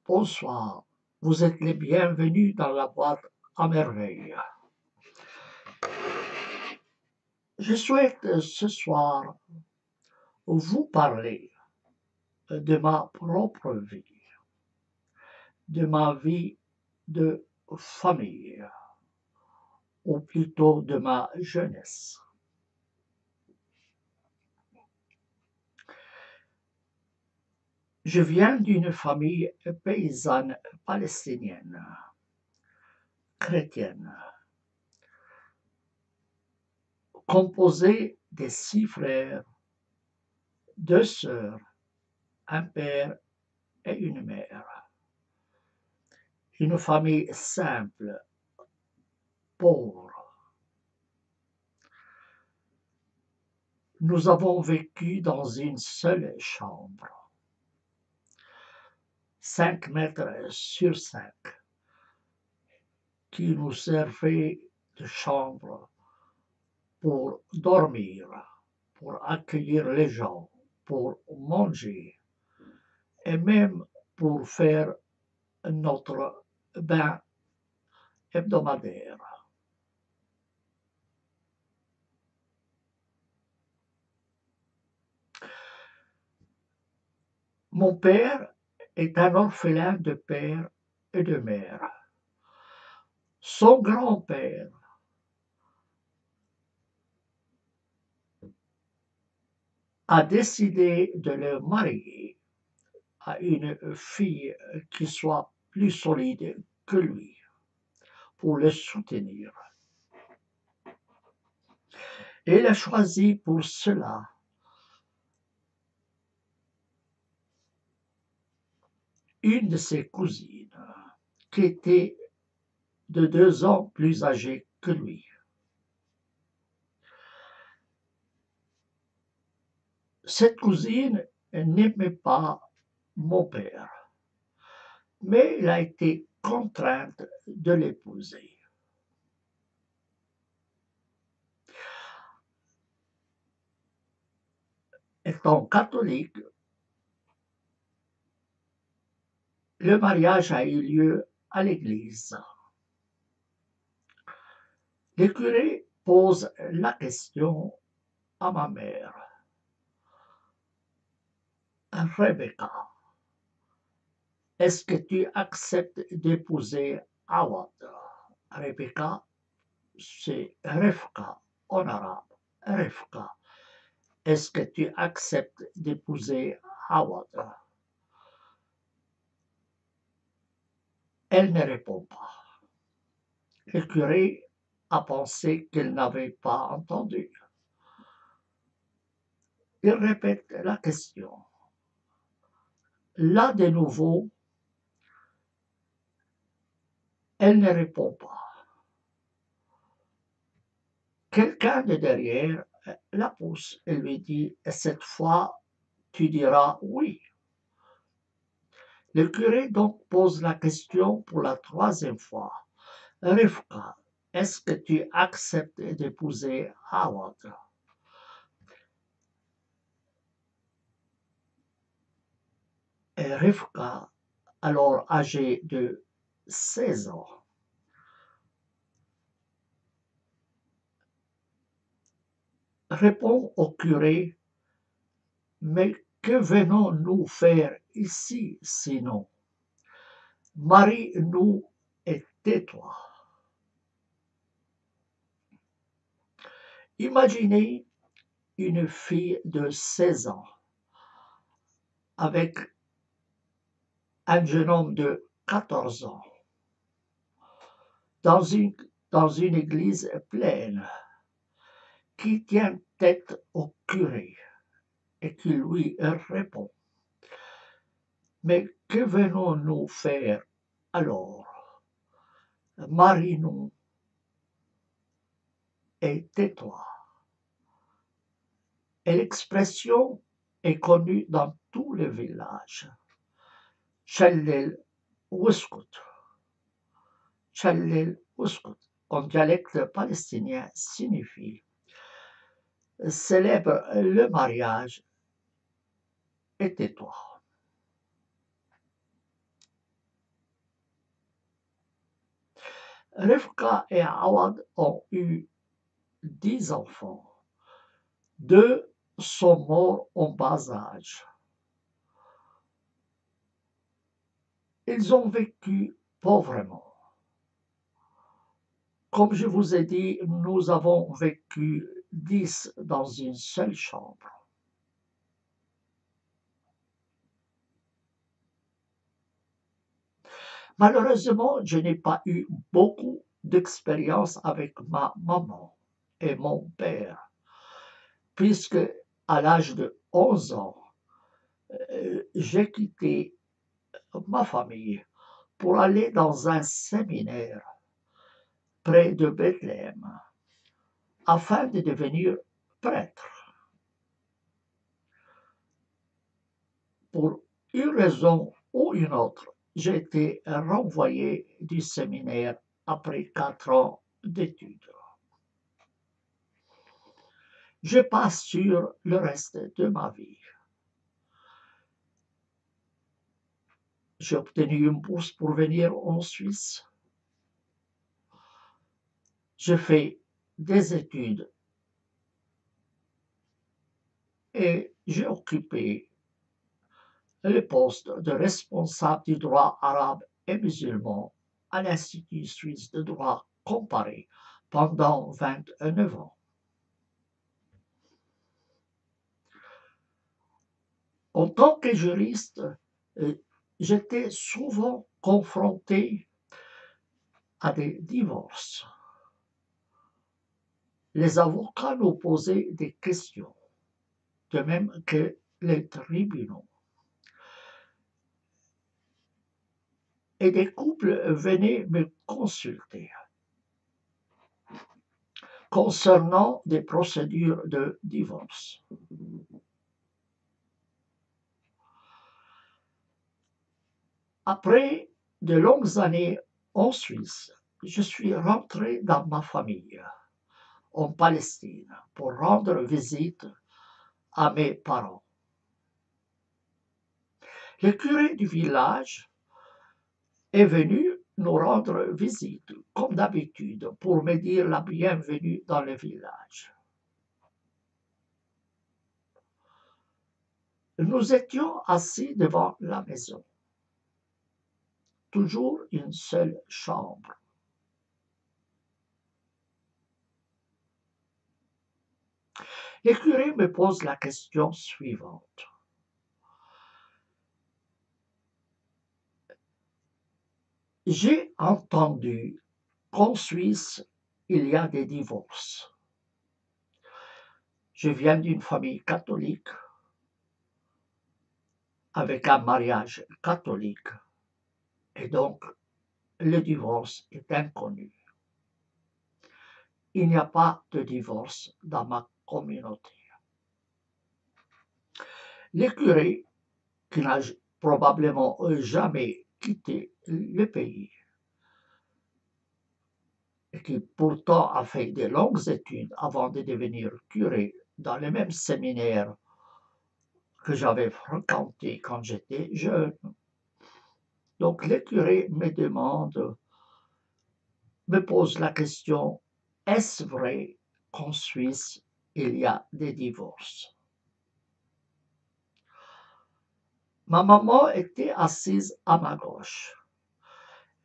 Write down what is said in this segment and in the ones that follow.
Bonsoir, vous êtes les bienvenus dans la boîte à merveille. Je souhaite ce soir vous parler de ma propre vie, de ma vie de famille, ou plutôt de ma jeunesse. Je viens d'une famille paysanne palestinienne, chrétienne, composée de 6 frères, 2 sœurs, un père et une mère. Une famille simple, pauvre. Nous avons vécu dans une seule chambre, 5 mètres sur 5, qui nous servait de chambre pour dormir, pour accueillir les gens, pour manger et même pour faire notre bain hebdomadaire. Mon père est un orphelin de père et de mère. Son grand-père a décidé de le marier à une fille qui soit plus solide que lui pour le soutenir. Et il a choisi pour cela une de ses cousines qui était de 2 ans plus âgée que lui. Cette cousine n'aimait pas mon père, mais elle a été contrainte de l'épouser. Étant catholique, le mariage a eu lieu à l'église. Le curé pose la question à ma mère. Rebecca, est-ce que tu acceptes d'épouser Awad? Rebecca, c'est Rivka en arabe. Rivka, est-ce que tu acceptes d'épouser Awad? Elle ne répond pas. Le curé a pensé qu'elle n'avait pas entendu. Il répète la question. Là, de nouveau, elle ne répond pas. Quelqu'un de derrière la pousse et lui dit « Cette fois, tu diras oui ». Le curé donc pose la question pour la 3e fois. « Rivka, est-ce que tu acceptes d'épouser Awad ?» Et Rivka, alors âgée de 16 ans, répond au curé « Mais que venons-nous faire ici sinon? Marie-nous et tais-toi. » Imaginez une fille de 16 ans avec un jeune homme de 14 ans dans une église pleine qui tient tête au curé et qui lui répond. Mais que venons-nous faire alors? Marie-nous et tais-toi. Et l'expression est connue dans tout le village. Challel Wuskut. Challel Wuskut, en dialecte palestinien, signifie célèbre le mariage et tais-toi. Rivka et Awad ont eu 10 enfants. 2 sont morts en bas âge. Ils ont vécu pauvrement. Comme je vous ai dit, nous avons vécu 10 dans une seule chambre. Malheureusement, je n'ai pas eu beaucoup d'expérience avec ma maman et mon père, puisque à l'âge de 11 ans, j'ai quitté ma famille pour aller dans un séminaire près de Bethléem afin de devenir prêtre. Pour une raison ou une autre, j'ai été renvoyé du séminaire après 4 ans d'études. Je passe sur le reste de ma vie. J'ai obtenu une bourse pour venir en Suisse. J'ai fait des études et j'ai occupé le poste de responsable du droit arabe et musulman à l'Institut suisse de droit comparé pendant 29 ans. En tant que juriste, j'étais souvent confronté à des divorces. Les avocats nous posaient des questions, de même que les tribunaux. Et des couples venaient me consulter concernant des procédures de divorce. Après de longues années en Suisse, je suis rentré dans ma famille, en Palestine, pour rendre visite à mes parents. Le curé du village est venu nous rendre visite, comme d'habitude, pour me dire la bienvenue dans le village. Nous étions assis devant la maison, toujours une seule chambre. Le curé me pose la question suivante. J'ai entendu qu'en Suisse, il y a des divorces. Je viens d'une famille catholique, avec un mariage catholique, et donc le divorce est inconnu. Il n'y a pas de divorce dans ma communauté. Le curé, qui n'a probablement jamais quitté le pays, et qui pourtant a fait de longues études avant de devenir curé dans le même séminaire que j'avais fréquenté quand j'étais jeune. Donc le curé me pose la question, est-ce vrai qu'en Suisse, il y a des divorces? Ma maman était assise à ma gauche,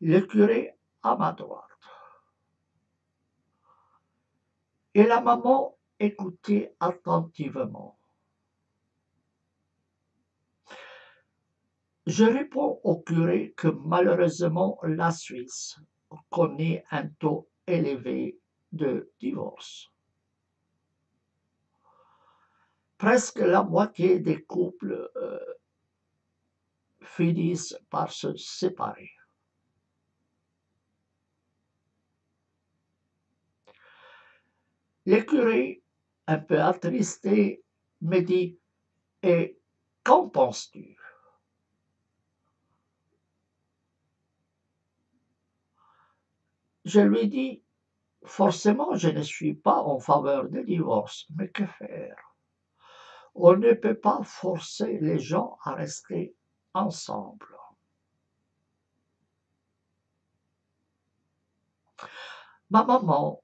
le curé à ma droite. Et la maman écoutait attentivement. Je réponds au curé que malheureusement la Suisse connaît un taux élevé de divorce. Presque la moitié des couples finissent par se séparer. Le curé, un peu attristé, me dit, et qu'en penses-tu? Je lui dis, forcément, je ne suis pas en faveur du divorce, mais que faire? On ne peut pas forcer les gens à rester ensemble. Ma maman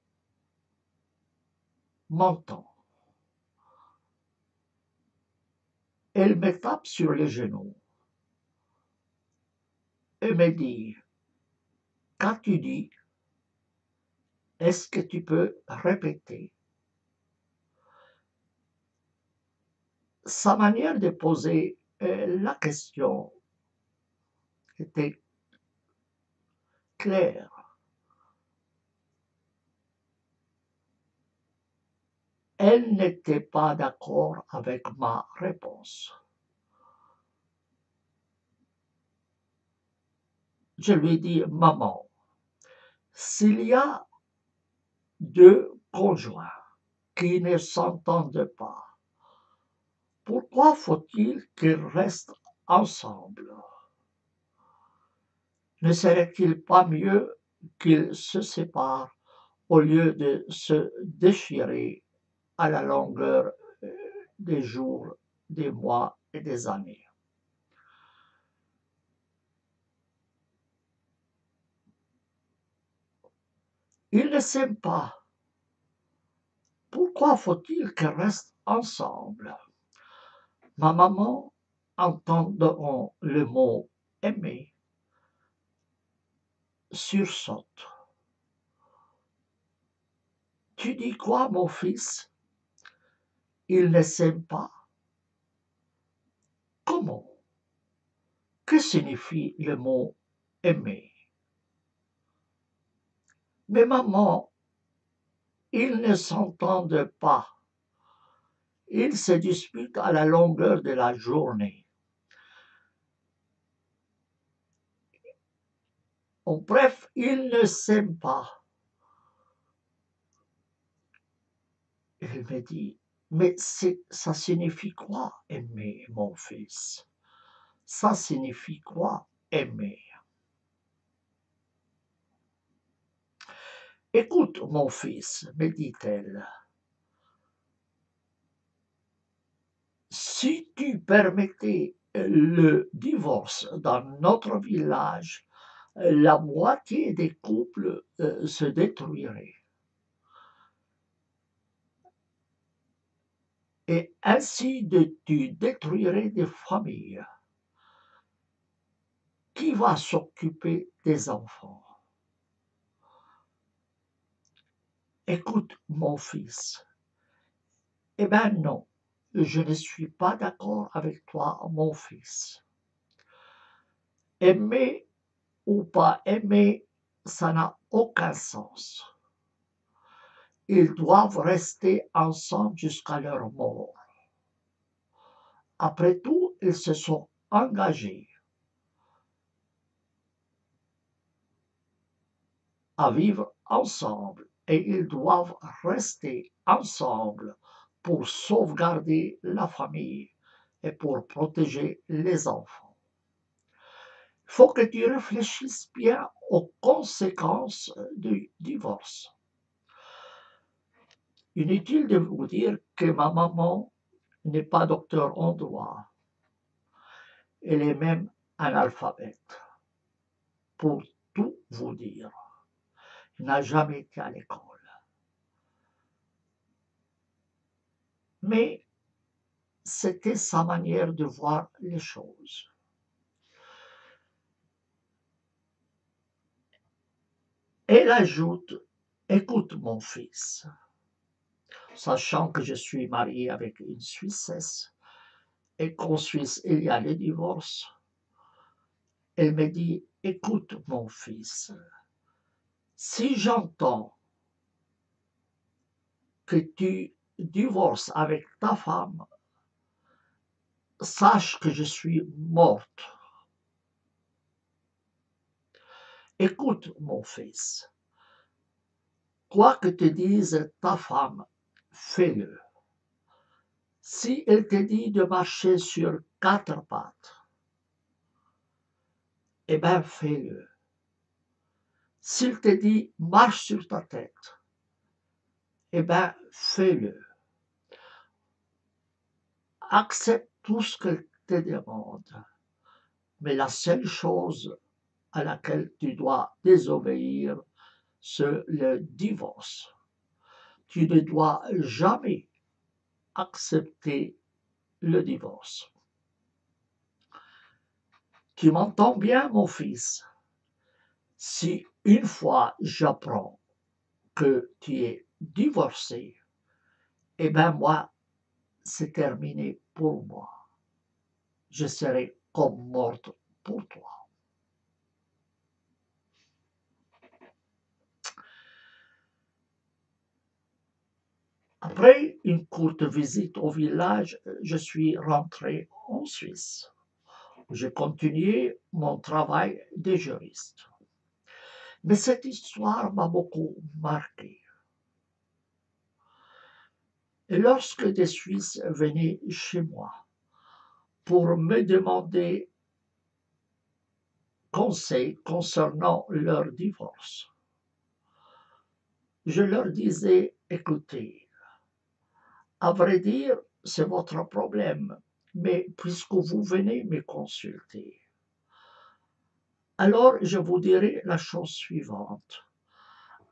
m'entend. Elle me tape sur les genoux et me dit, qu'as-tu dit? Est-ce que tu peux répéter? Sa manière de poser la question était claire. Elle n'était pas d'accord avec ma réponse. Je lui dis, maman, s'il y a deux conjoints qui ne s'entendent pas, pourquoi faut-il qu'ils restent ensemble? Ne serait-il pas mieux qu'ils se séparent au lieu de se déchirer à la longueur des jours, des mois et des années? Ils ne s'aiment pas. Pourquoi faut-il qu'ils restent ensemble? Ma maman, entendant le mot aimer, sursaute. Tu dis quoi, mon fils? Ils ne s'aiment pas? Comment? Que signifie le mot aimer? Mais maman, ils ne s'entendent pas. Ils se disputent à la longueur de la journée. En bref, ils ne s'aiment pas. Il me dit, mais ça signifie quoi aimer, mon fils? Ça signifie quoi aimer? Écoute, mon fils, me dit-elle, si tu permettais le divorce dans notre village, la moitié des couples se détruiraient. Et ainsi tu détruirais des familles. Qui va s'occuper des enfants? Écoute, mon fils, eh bien non, je ne suis pas d'accord avec toi, mon fils. Aimer ou pas aimer, ça n'a aucun sens. Ils doivent rester ensemble jusqu'à leur mort. Après tout, ils se sont engagés à vivre ensemble et ils doivent rester ensemble pour sauvegarder la famille et pour protéger les enfants. Il faut que tu réfléchisses bien aux conséquences du divorce. Inutile de vous dire que ma maman n'est pas docteur en droit. Elle est même analphabète, pour tout vous dire. Elle n'a jamais été à l'école. Mais c'était sa manière de voir les choses. Elle ajoute, écoute mon fils, sachant que je suis marié avec une Suissesse et qu'en Suisse il y a les divorces, elle me dit, écoute mon fils, si j'entends que tu divorces avec ta femme, sache que je suis morte. Écoute mon fils, quoi que te dise ta femme, fais-le. Si elle te dit de marcher sur quatre pattes, eh bien fais-le. S'il te dit marche sur ta tête, eh bien fais-le. Accepte tout ce qu'elle te demande. Mais la seule chose à laquelle tu dois désobéir, c'est le divorce. Tu ne dois jamais accepter le divorce. Tu m'entends bien, mon fils? Si une fois j'apprends que tu es divorcé, eh bien moi, c'est terminé pour moi. Je serai comme morte pour toi. Après une courte visite au village, je suis rentré en Suisse. J'ai continué mon travail de juriste. Mais cette histoire m'a beaucoup marqué. Et lorsque des Suisses venaient chez moi pour me demander conseil concernant leur divorce, je leur disais, écoutez, à vrai dire, c'est votre problème, mais puisque vous venez me consulter, alors je vous dirai la chose suivante.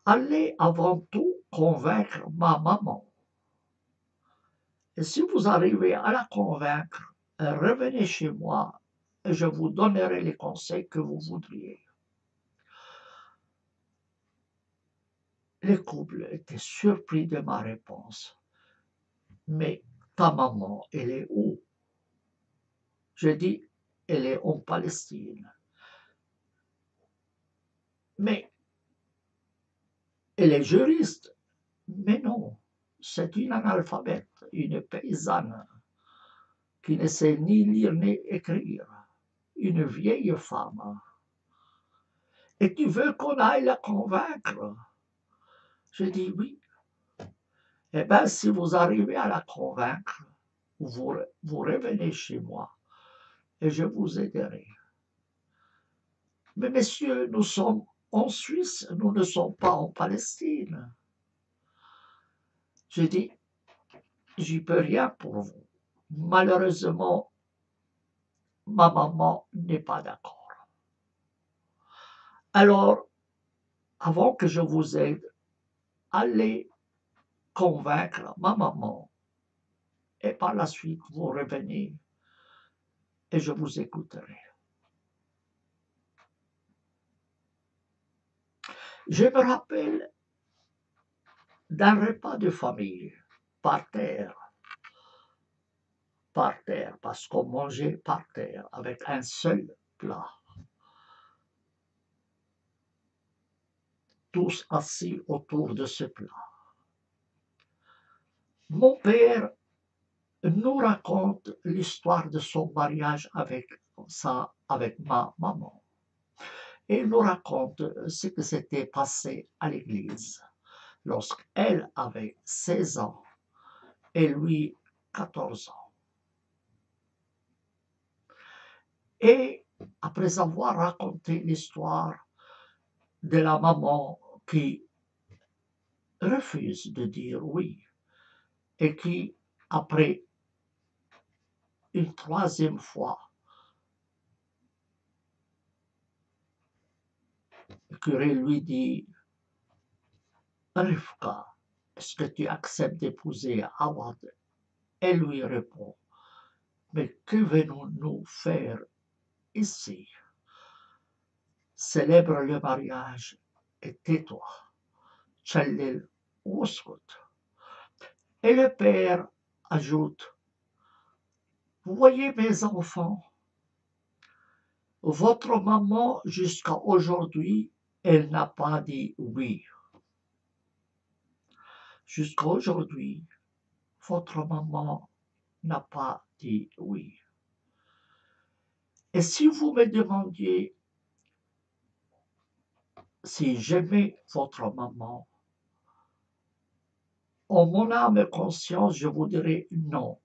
Allez avant tout convaincre ma maman. Et si vous arrivez à la convaincre, revenez chez moi et je vous donnerai les conseils que vous voudriez. Les couples étaient surpris de ma réponse. Mais ta maman, elle est où? Je dis, elle est en Palestine. Mais elle est juriste. Mais non, c'est une analphabète, une paysanne qui ne sait ni lire ni écrire, une vieille femme. Et tu veux qu'on aille la convaincre? Je dis oui. Eh bien, si vous arrivez à la convaincre, vous revenez chez moi et je vous aiderai. Mais messieurs, nous sommes en Suisse, nous ne sommes pas en Palestine. Je dis, j'y peux rien pour vous. Malheureusement, ma maman n'est pas d'accord. Alors, avant que je vous aide, allez convaincre ma maman et par la suite vous revenez et je vous écouterai. Je me rappelle d'un repas de famille, par terre, parce qu'on mangeait par terre avec un seul plat. Tous assis autour de ce plat. Mon père nous raconte l'histoire de son mariage avec ma maman. Et il nous raconte ce qui s'était passé à l'église lorsqu'elle avait 16 ans et lui 14 ans. Et après avoir raconté l'histoire de la maman qui refuse de dire oui et qui, après une troisième fois, le curé lui dit, Rivka, est-ce que tu acceptes d'épouser Awad? Elle lui répond, mais que venons-nous faire ici? Célèbre le mariage et tais-toi. Tchallel Ouskut. Et le père ajoute, vous voyez mes enfants, votre maman jusqu'à aujourd'hui, elle n'a pas dit oui. Jusqu'à aujourd'hui, votre maman n'a pas dit oui. Et si vous me demandiez si j'aimais votre maman, en mon âme et conscience, je vous dirais non,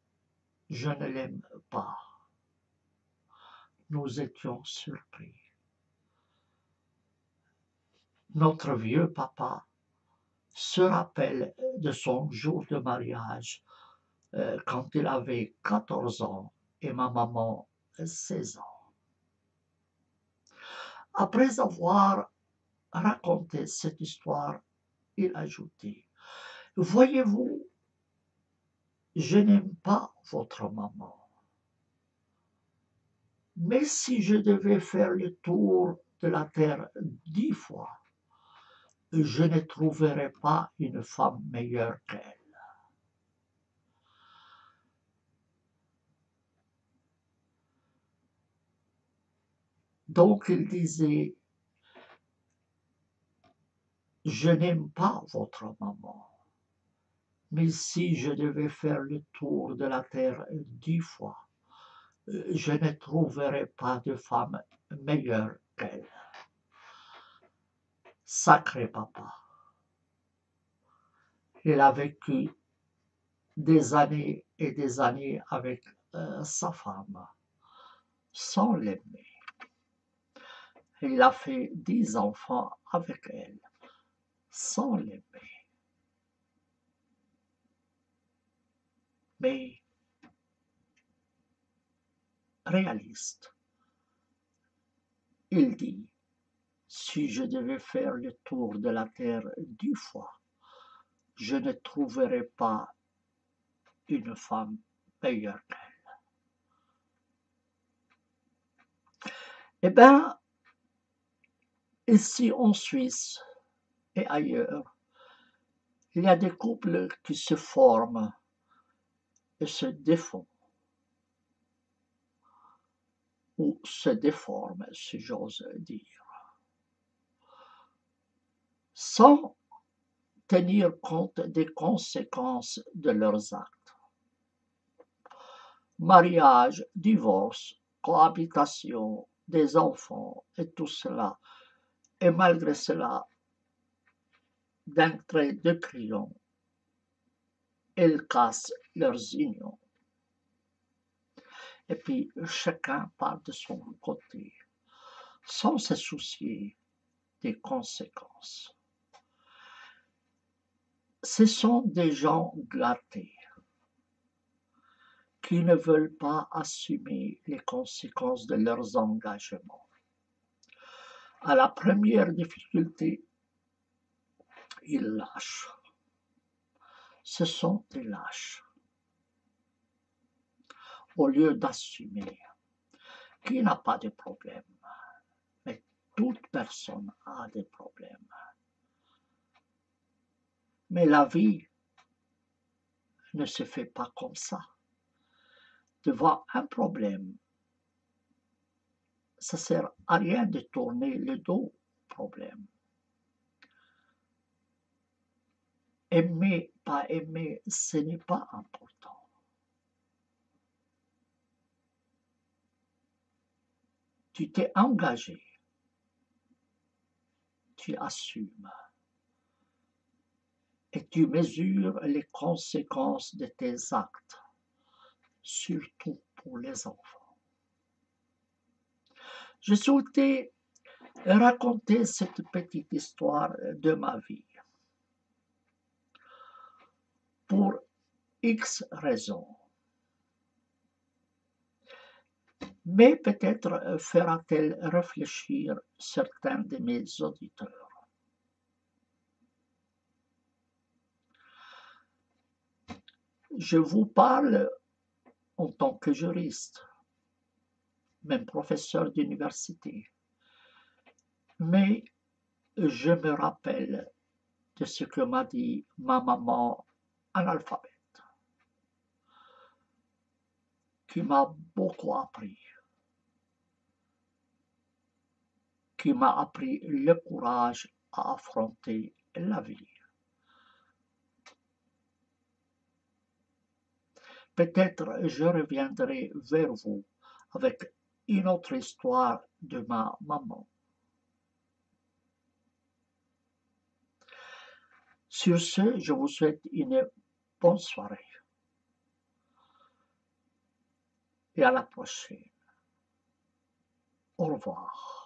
je ne l'aime pas. Nous étions surpris. Notre vieux papa se rappelle de son jour de mariage quand il avait 14 ans et ma maman 16 ans. Après avoir raconter cette histoire, il ajoutait: voyez-vous, je n'aime pas votre maman, mais si je devais faire le tour de la terre 10 fois, je ne trouverais pas une femme meilleure qu'elle. Donc il disait: je n'aime pas votre maman, mais si je devais faire le tour de la terre 10 fois, je ne trouverais pas de femme meilleure qu'elle. Sacré papa. Il a vécu des années et des années avec sa femme, sans l'aimer. Il a fait 10 enfants avec elle, sans l'aimer. Mais réaliste, il dit: si je devais faire le tour de la terre 10 fois, je ne trouverais pas une femme meilleure qu'elle. Eh bien, ici en Suisse et ailleurs, il y a des couples qui se forment et se défont, ou se déforment, si j'ose dire, sans tenir compte des conséquences de leurs actes. Mariage, divorce, cohabitation, des enfants et tout cela. Et malgré cela, d'un trait de crayon, elles cassent leurs unions. Et puis chacun part de son côté, sans se soucier des conséquences. Ce sont des gens gâtés qui ne veulent pas assumer les conséquences de leurs engagements. À la première difficulté, ils lâchent. Ce sont des lâches. Au lieu d'assumer, qui n'a pas de problème, mais toute personne a des problèmes. Mais la vie ne se fait pas comme ça. Devant un problème, ça ne sert à rien de tourner le dos au problème. Aimer, pas aimer, ce n'est pas important. Tu t'es engagé, tu assumes et tu mesures les conséquences de tes actes, surtout pour les enfants. Je souhaitais raconter cette petite histoire de ma vie pour X raisons. Mais peut-être fera-t-elle réfléchir certains de mes auditeurs. Je vous parle en tant que juriste, même professeur d'université, mais je me rappelle de ce que m'a dit ma maman analphabète, qui m'a beaucoup appris, qui m'a appris le courage à affronter la vie. Peut-être je reviendrai vers vous avec une autre histoire de ma maman. Sur ce, je vous souhaite une bonne soirée et à la prochaine. Au revoir.